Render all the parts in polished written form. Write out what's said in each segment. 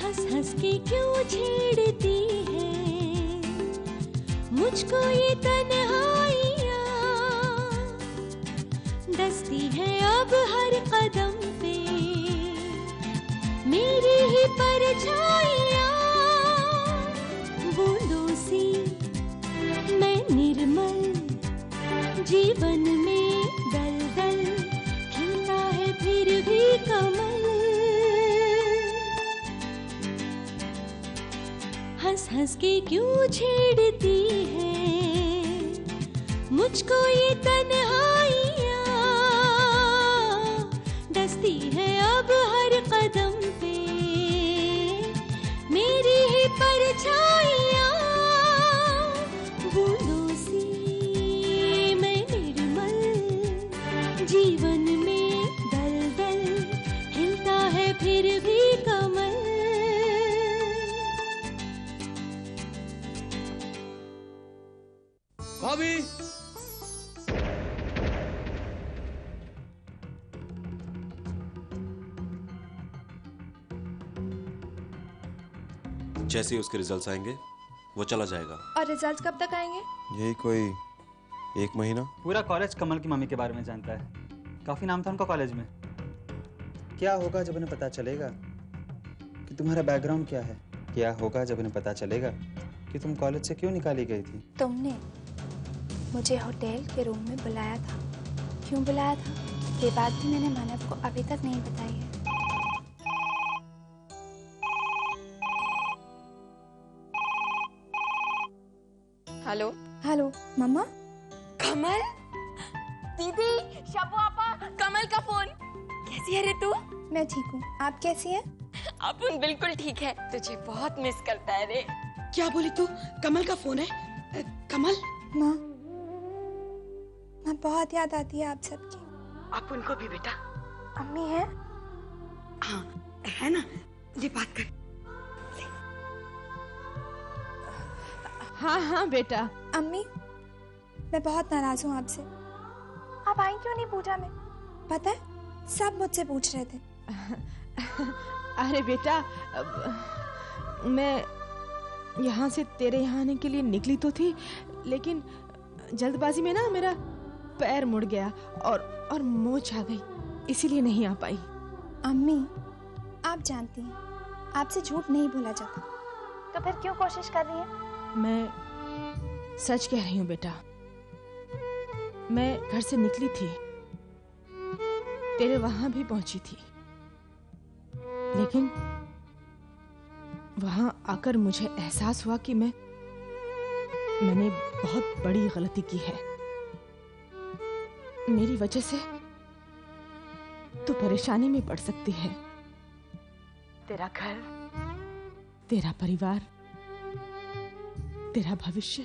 हंस हंस के क्यों छेड़ती है मुझको ये तन्हाइयाँ, डसती है अब हर कदम पे मेरी ही परछाइयाँ। बूंदों सी मैं निर्मल जीवन में दलदल, खिलता है फिर भी कमल। हंस हंस के क्यों छेड़ती है मुझको ये तन्हाइयाँ, डसती है अब हर कदम पे मेरी ही परछाइयाँ। बूंदों सी मैं निर्मल जीवन में दलदल, हिलता है फिर भी कमल। भाभी, जैसे ही उसके रिजल्ट्स आएंगे वो चला जाएगा। और रिजल्ट्स कब तक आएंगे? यही कोई 1 महीना। पूरा कॉलेज कमल की मम्मी के बारे में जानता है, काफी नाम था उनका कॉलेज में। क्या होगा जब उन्हें पता चलेगा कि तुम्हारा बैकग्राउंड क्या है? क्या होगा जब उन्हें पता चलेगा कि तुम कॉलेज से क्यों निकाली गई थी? तुमने मुझे होटल के रूम में बुलाया था, क्यों बुलाया था ये बात भी मैंने मानव को अभी तक नहीं बताई है। हेलो हेलो मम्मा। कमल दीदी, शबू आपा, कमल का फोन। कैसी है रे तू? मैं ठीक हूँ, आप कैसी हैं? अपन बिल्कुल ठीक है, तुझे बहुत मिस करता है रे। क्या बोली तू? कमल का फोन है? कमल? माँ बहुत याद आती है आप सबकी। अपन को भी बेटा। अम्मी है? हाँ है ना, ये बात कर। हाँ हाँ बेटा। अम्मी मैं बहुत नाराज हूँ आपसे। आप आई क्यों नहीं पूजा में? पता है सब मुझसे पूछ रहे थे। अरे बेटा मैं यहाँ से तेरे यहाँ आने के लिए निकली तो थी, लेकिन जल्दबाजी में ना मेरा पैर मुड़ गया और मोच आ गई, इसीलिए नहीं आ पाई। अम्मी आप जानती हैं आपसे झूठ नहीं बोला जाता, तो फिर क्यों कोशिश कर रही हैं? मैं सच कह रही हूँ बेटा, मैं घर से निकली थी, तेरे वहां भी पहुंची थी, लेकिन वहां आकर मुझे एहसास हुआ कि मैंने बहुत बड़ी गलती की है। मेरी वजह से तू परेशानी में पड़ सकती है। तेरा घर, तेरा परिवार, तेरा भविष्य,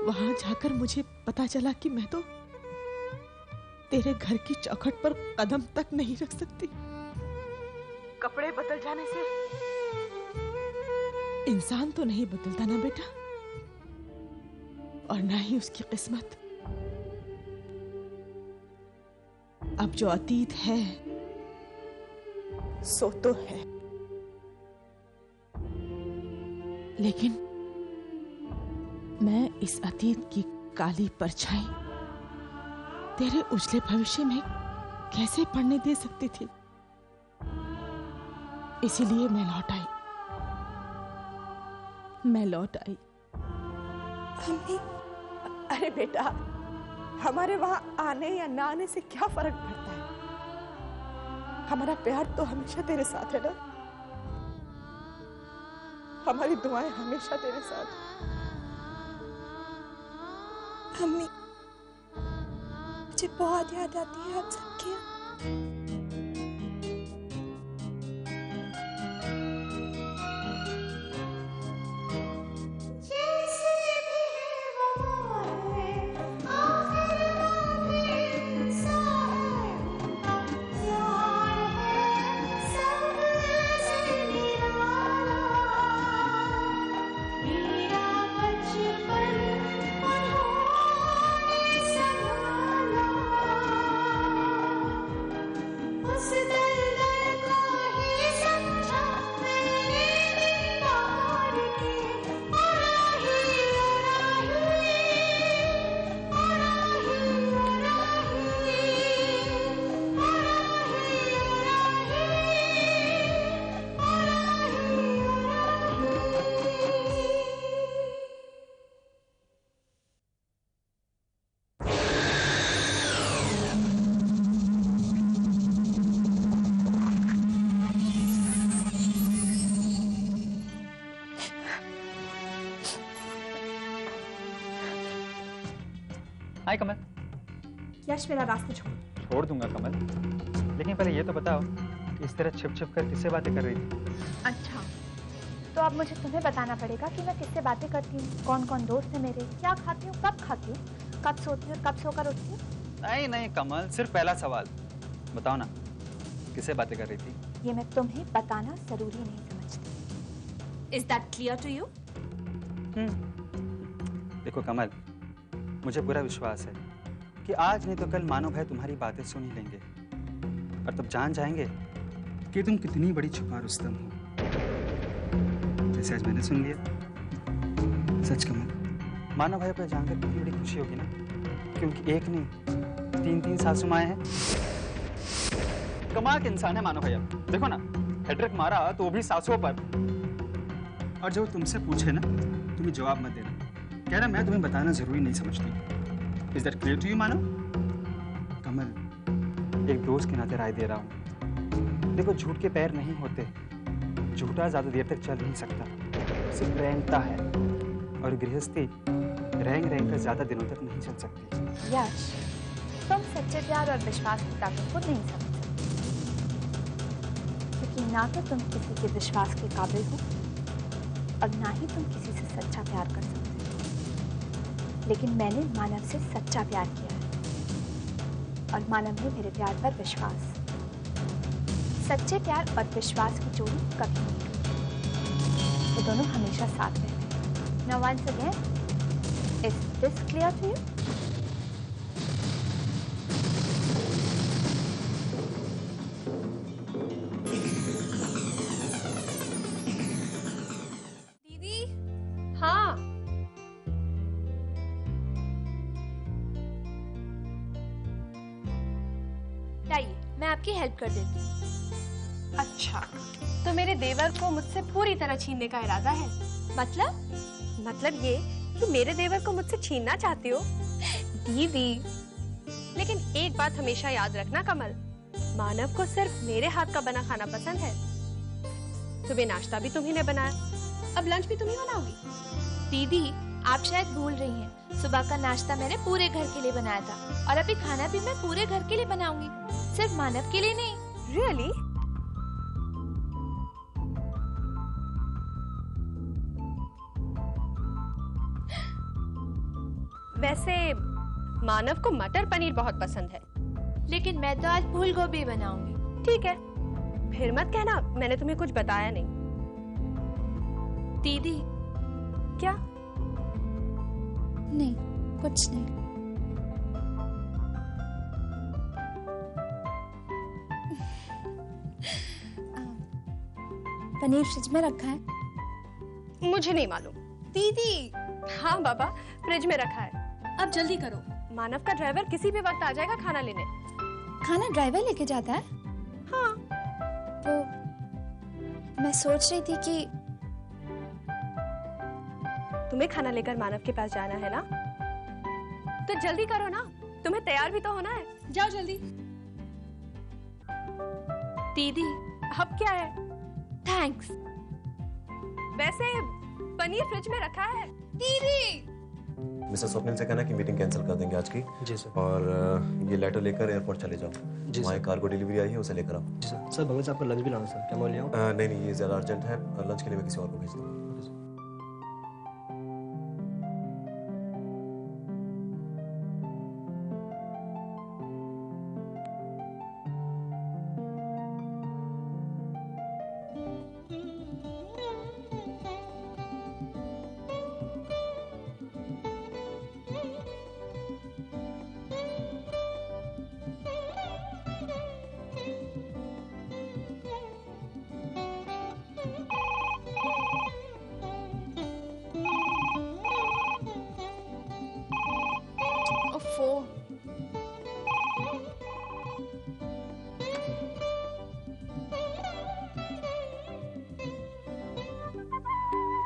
वहां जाकर मुझे पता चला कि मैं तो तेरे घर की चौखट पर कदम तक नहीं रख सकती। कपड़े बदल जाने से इंसान तो नहीं बदलता ना बेटा, और ना ही उसकी किस्मत। अब जो अतीत है सो तो है, लेकिन मैं इस अतीत की काली परछाई तेरे उजले भविष्य में कैसे पड़ने दे सकती थी? इसीलिए मैं लौट आई। अम्मी। अरे बेटा, हमारे वहां आने या ना आने से क्या फर्क पड़ता है? हमारा प्यार तो हमेशा तेरे साथ है ना, हमारी दुआएं हमेशा तेरे साथ। अम्मी मुझे बहुत याद आती है आप सबकी। हाय कमल। यश मेरा रास्ता छोड़। छोड़ दूंगा कमल, लेकिन पहले ये तो बताओ कि इस तरह छिप छिप कर किससे बातें कर रही थी? अच्छा, तो अब मुझे तुम्हें बताना पड़ेगा कि मैं किससे बातें करती हूँ, कौन कौन दोस्त है मेरे, क्या खाती हूँ, कब सोती हूँ और कब सोकर उठती हूँ। नहीं नहीं कमल, सिर्फ पहला सवाल बताओ ना, किससे बातें कर रही थी? ये मैं तुम्हें बताना जरूरी नहीं समझती। Is that clear to you? देखो कमल, मुझे पूरा विश्वास है कि आज नहीं तो कल मानो भाई तुम्हारी बातें सुन ही लेंगे और तब जान जाएंगे कि तुम कितनी बड़ी छुपा रुस्तम हो, जैसे आज मैंने सुन लिया। सच कमल, मानो भाई को जानकर कितनी बड़ी खुशी होगी ना, क्योंकि एक नहीं 3-3 सासू माएं हैं। कमाल के इंसान है मानो भैया, देखो ना, हेड्रिक मारा तो वो भी सासुओं पर। और जो तुमसे पूछे ना, तुम्हें जवाब मत देना, कहना मैं तुम्हें बताना जरूरी नहीं समझती। Is that clear to you, मानो? कमल, एक दोस्त के नाते राय दे रहा हूँ। देखो, झूठ के पैर नहीं होते, झूठा ज्यादा देर तक चल नहीं सकता, सिर्फ रेंगता है, और गृहस्थी रेंग रेंग कर ज्यादा दिनों तक नहीं चल सकती। यश, तुम सच्चे प्यार और विश्वास की ताकत को नहीं समझ सकते, क्योंकि ना तो तुम किसी के विश्वास के काबिल हो और ना ही तुम किसी से सच्चा प्यार कर सकते हो। लेकिन मैंने मानव से सच्चा प्यार किया है और मानव ने मेरे प्यार पर विश्वास। सच्चे प्यार और विश्वास की जोड़ी कभी नहीं टूटती, वो दोनों हमेशा साथ रहते हैं। Now once again, is this clear to you? दीदी, हाँ। लाइए, मैं आपकी हेल्प कर देती हूँ। अच्छा, तो मेरे देवर को मुझसे पूरी तरह छीनने का इरादा है? मतलब ये कि मेरे देवर को मुझसे छीनना चाहती हो? दीदी, लेकिन एक बात हमेशा याद रखना कमल, मानव को सिर्फ मेरे हाथ का बना खाना पसंद है। सुबह नाश्ता भी तुम्ही ने बनाया, अब लंच भी तुम ही बनाओगी। दीदी, आप शायद भूल रही हैं, सुबह का नाश्ता मैंने पूरे घर के लिए बनाया था और अभी खाना भी मैं पूरे घर के लिए बनाऊंगी, सिर्फ मानव के लिए नहीं। Really? वैसे मानव को मटर पनीर बहुत पसंद है, लेकिन मैं तो आज फूल गोभी बनाऊंगी। ठीक है, फिर मत कहना मैंने तुम्हें कुछ बताया नहीं। दीदी, क्या? नहीं, कुछ नहीं। पनीर फ्रिज में रखा है? मुझे नहीं मालूम। दीदी, हाँ बाबा, फ्रिज में रखा है। अब जल्दी करो। मानव का ड्राइवर किसी भी वक्त आ जाएगा खाना लेने। खाना ड्राइवर लेके जाता है? हाँ। तो मैं सोच रही थी कि तुम्हें खाना लेकर मानव के पास जाना है ना, तो जल्दी करो ना, तुम्हें तैयार भी तो होना है। जाओ जल्दी। दीदी, अब क्या है? थैंक्स। वैसे पनीर फ्रिज में रखा है। दीदी, मिसेस स्वप्निल से कहना कि मीटिंग कैंसिल कर देंगे आज की। जी सर। और ये लेटर लेकर एयरपोर्ट चले जाओ। जी वहाँ सर। कार्गो डिलीवरी आई है, उसे लेकर आओ। जी सर। सर भगत साहब का लंच भी लाना सर, क्या मैं ले आऊँ? नहीं नहीं, ये ज़्यादा अर्जेंट है, लंच के लिए मैं किसी और को भेज दूँ।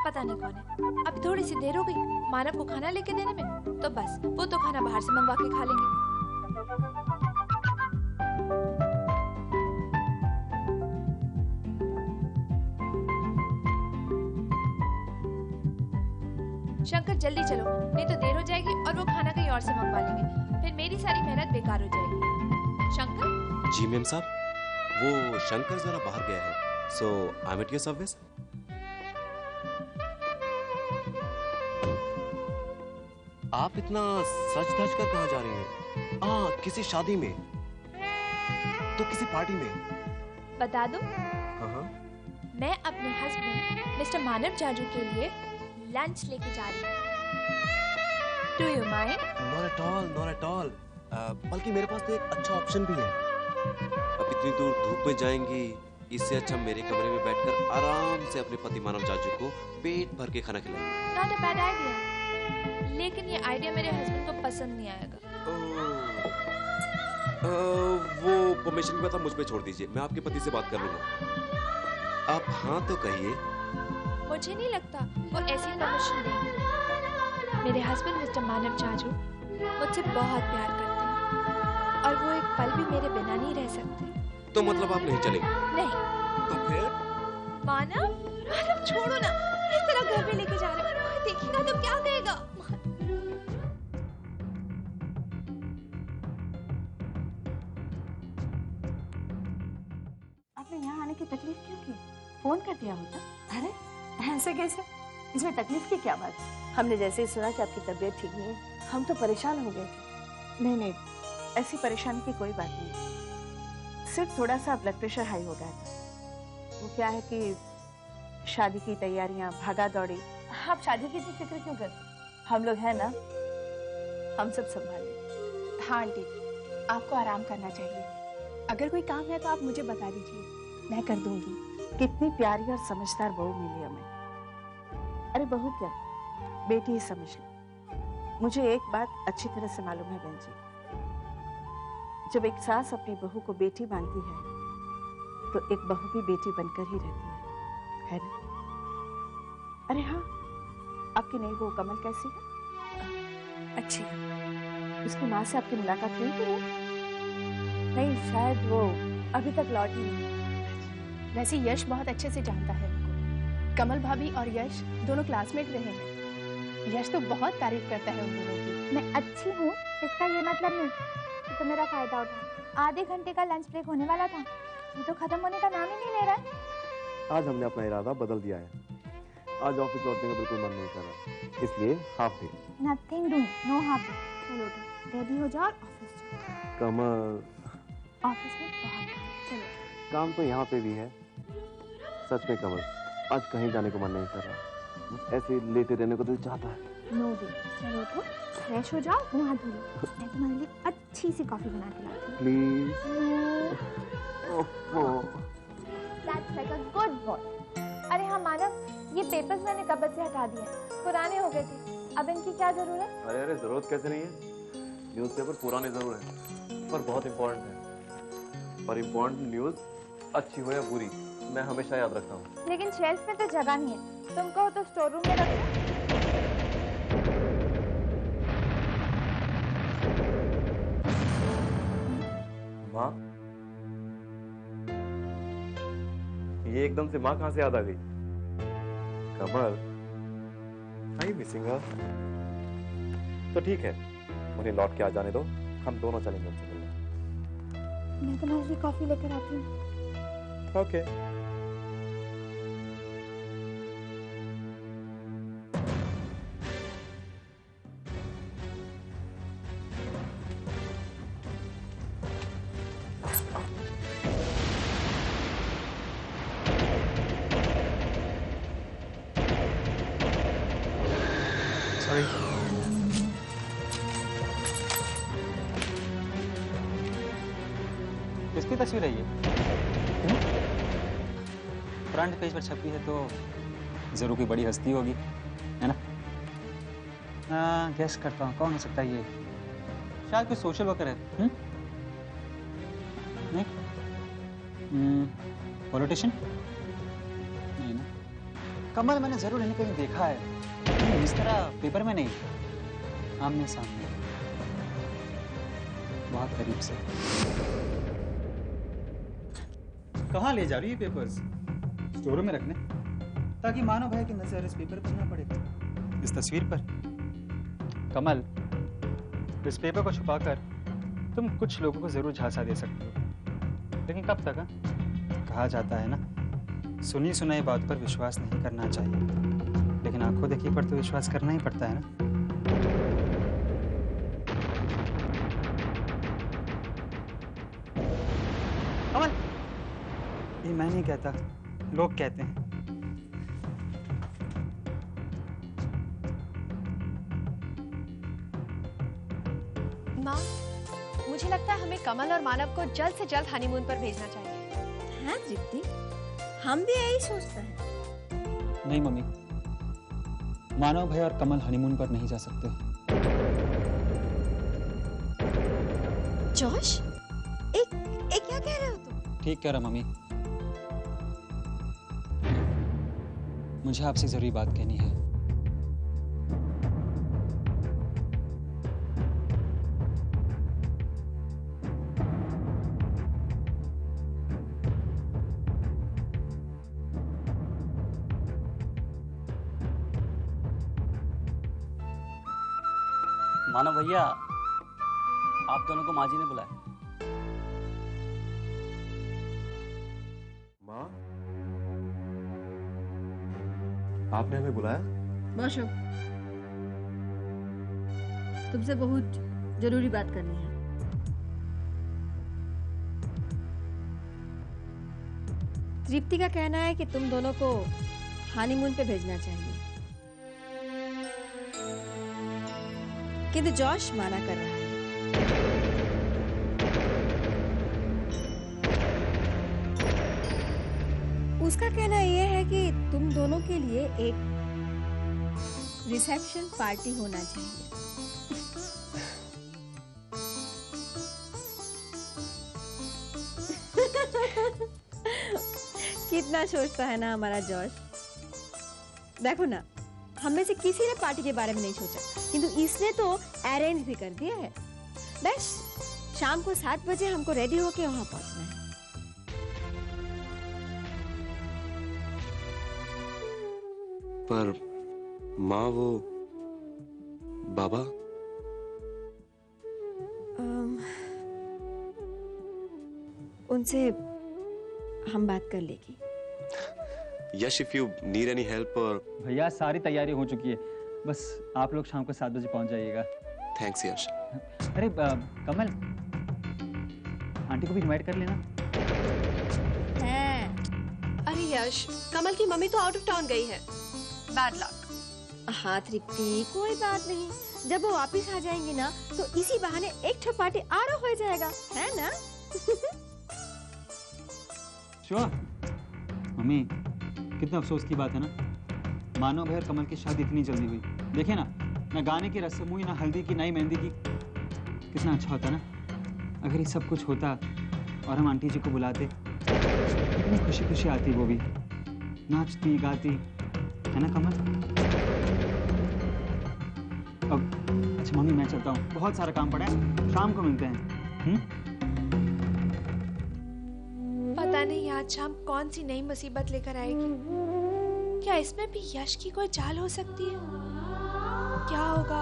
पता नहीं कौन है। अब थोड़ी सी देर हो गई मानव को खाना लेके देने में, तो बस वो तो खाना बाहर से मंगवा के खा लेंगे। शंकर, जल्दी चलो, नहीं तो देर हो जाएगी और वो खाना कहीं और से मंगवा लेंगे, फिर मेरी सारी मेहनत बेकार हो जाएगी। शंकर? जी मैम साहब, वो शंकर जरा बाहर गया है, so I am at your service. आप इतना सच धज कर कहाँ जा रही हैं? किसी शादी में तो किसी पार्टी में? बता दूं? हाँ। मैं अपने हस्बैंड मिस्टर मानव जाजू के लिए लंच लेके जा रही हूँ। Do you mind? Not at all. बल्कि मेरे पास तो एक अच्छा ऑप्शन भी है। अब इतनी दूर धूप में जाएंगी, इससे अच्छा मेरे कमरे में बैठकर आराम से अपने पति मानव जाजू को पेट भर के खाना खिलाएंगे। नॉट अ बैड आइडिया, लेकिन ये आइडिया मेरे हस्बैंड को पसंद नहीं आएगा। वो परमिशन की बात आप मुझ पे छोड़ दीजिए, मैं आपके पति से बात कर लूंगा। आप हाँ तो कहिए। मुझे नहीं लगता वो ऐसी परमिशन देंगे। मेरे हस्बैंड मिस्टर मानव जाजू मुझसे बहुत प्यार करते हैं और वो एक पल भी मेरे बिना नहीं रह सकते। तो मतलब आप नहीं चलेंगे? नहीं। तो फिर? मानव छोड़ो ना, इस तरह घर पे लेके जा रहे हो, देखिएगा तो क्या कहेगा। आपने यहाँ आने की तकलीफ क्यों की? फोन कर दिया होता। अरे ऐसे कैसे? इसमें तकलीफ की क्या बात है? हमने जैसे ही सुना कि आपकी तबीयत ठीक नहीं है, हम तो परेशान हो गए थे। नहीं, ऐसी परेशानी की कोई बात नहीं, सिर्फ थोड़ा सा ब्लड प्रेशर हाई हो गया था। वो क्या है कि शादी की तैयारियां, भागा दौड़ी। आप शादी की भी फिक्र क्यों करते? हम लोग हैं ना, हम सब संभालें। हाँ आंटी, आपको आराम करना चाहिए। अगर कोई काम है तो आप मुझे बता दीजिए, मैं कर दूंगी। कितनी प्यारी और समझदार बहू मिली हमें। अरे बहू क्या, बेटी ही समझ लो। मुझे एक बात अच्छी तरह से मालूम है बहन जी, जब एक सास अपनी बहू को बेटी मानती है तो एक बहू भी बेटी बनकर ही रहती है ना? अरे हाँ, आपकी नई बहू कमल कैसी है? अच्छी। उसकी माँ से आपकी मुलाकात हुई थी? नहीं, शायद वो अभी तक लौटी नहीं। वैसे यश बहुत अच्छे से जानता है उनको। कमल भाभी और यश दोनों क्लासमेट रहे हैं। यश तो बहुत तारीफ करता है उन दोनों की। मैं अच्छी हूँ इसका ये मतलब नहीं कि तो मेरा फायदा उठा। आधे घंटे का लंच ब्रेक होने वाला था, ये तो खत्म होने का नाम ही नहीं ले रहा है। आज हमने अपना इरादा बदल दिया है। आज ऑफिस लौटने का बिल्कुल मन नहीं कर रहा, इसलिए half day. Nothing doing, no half day. चलो उठो, रेडी हो जाओ और ऑफिस जाओ। कमल, ऑफिस में बहुत काम। चलो। काम तो यहाँ पे भी है। सच में कमल, आज कहीं जाने को मन नहीं कर रहा, बस ऐसे लेटे रहने को दिल चाहता है। नो वे, चलो उठो, फ्रेश हो जाओ, मुंह हाथ धो लो। मैं तुम्हारे लिए अच्छी सी कॉफी बना के लाती हूँ। Please. That's like a good boy. अरे हाँ मानव, ये पेपर्स मैंने कबर्ड से हटा दिए, पुराने हो गए थे, अब इनकी क्या जरूरत? अरे जरूरत कैसे नहीं है? न्यूज़पेपर पुराने जरूर हैं, पर बहुत इम्पोर्टेंट है। और इम्पोर्टेंट न्यूज़ अच्छी हो या बुरी, मैं हमेशा याद रखता हूँ। लेकिन शेल्फ में तो जगह नहीं है, तुम कहो तो स्टोर रूम में रख दो। माँ, ये एकदम से माँ कहाँ से याद आ गई? कमल, are you missing her? तो ठीक है, उन्हें लौट के आ जाने दो, हम दोनों चलेंगे उनसे मिलने। मैं तुम्हारे लिए कॉफी लेकर आती हूँ। ओके। किसकी तस्वीर है ये? फ्रंट पेज पर छपी है तो जरूर कोई बड़ी हस्ती होगी, है ना? गेस करता हूँ कौन हो सकता है ये। शायद कोई सोशल वर्कर है। नहीं? पॉलिटिशियन? नहीं ना? कमल मैंने जरूर इन्हें कहीं देखा है, इस तरह पेपर में नहीं, आमने सामने, बहुत करीब से। कहाँ ले जा रही है पेपर्स? स्टोर रूम में रखने, ताकि मानव भाई की नजर इस पेपर पर ना पड़े, इस तस्वीर पर। कमल, इस पेपर को छुपाकर तुम कुछ लोगों को जरूर झांसा दे सकते हो, लेकिन कब तक? कहा जाता है ना, सुनी सुनाई बात पर विश्वास नहीं करना चाहिए, लेकिन आंखों देखी पर तो विश्वास करना ही पड़ता है ना। कमल, ये मैं नहीं कहता, लोग कहते हैं। माँ, मुझे लगता है हमें कमल और मानव को जल्द से जल्द हनीमून पर भेजना चाहिए। हाँ दीप्ति, हम भी यही सोचते हैं। नहीं मम्मी, मानव भाई और कमल हनीमून पर नहीं जा सकते। जोश, एक क्या कह रहे हो तुम? ठीक कह रहा मम्मी, मुझे आपसे जरूरी बात कहनी है। मानव भैया, आप दोनों को माँ जी ने बुलाया। माँ, आपने हमें बुलाया? बॉशो, तुमसे बहुत जरूरी बात करनी है। तृप्ति का कहना है कि तुम दोनों को हनीमून पे भेजना चाहिए, किंतु जॉश माना कर रहा है। उसका कहना यह है कि तुम दोनों के लिए एक रिसेप्शन पार्टी होना चाहिए। कितना सोचता है ना हमारा जॉश। देखो ना, हम में से किसी ने पार्टी के बारे में नहीं सोचा, किंतु इसने तो अरेंज भी कर दिया है। बस शाम को 7 बजे हमको रेडी होके वहां पहुंचना है। पर माँ, वो बाबा? उनसे हम बात कर लेंगे। Yash, if you need any help or... भैया सारी तैयारी हो चुकी है, बस आप लोग शाम को 7 बजे पहुंच जाइएगा। थैंक्स यश। अरे कमल, आंटी को भी इनवाइट कर लेना। अरे यश, कमल की मम्मी तो आउट ऑफ टाउन गई है। Bad luck. हाँ तृप्ति, कोई बात नहीं, जब वो वापिस आ जाएंगी ना तो इसी बहाने एक ठो पार्टी आरो हो जाएगा, है ना? श्योर। मम्मी, कितना अफसोस की बात है ना, मानव भाई और कमल की शादी इतनी जल्दी हुई। देखिए ना गाने की रस्म हुई, ना हल्दी की, ना ही मेहंदी की। कितना अच्छा होता ना अगर ये सब कुछ होता और हम आंटी जी को बुलाते। कितनी खुशी खुशी आती, वो भी नाचती गाती, है ना कमल? अब अच्छा मम्मी, मैं चलता हूँ, बहुत सारा काम पड़ा है, शाम को मिलते हैं। पता नहीं आज शाम कौन सी नई मुसीबत लेकर आएगी। क्या इसमें भी यश की कोई चाल हो सकती है? क्या होगा?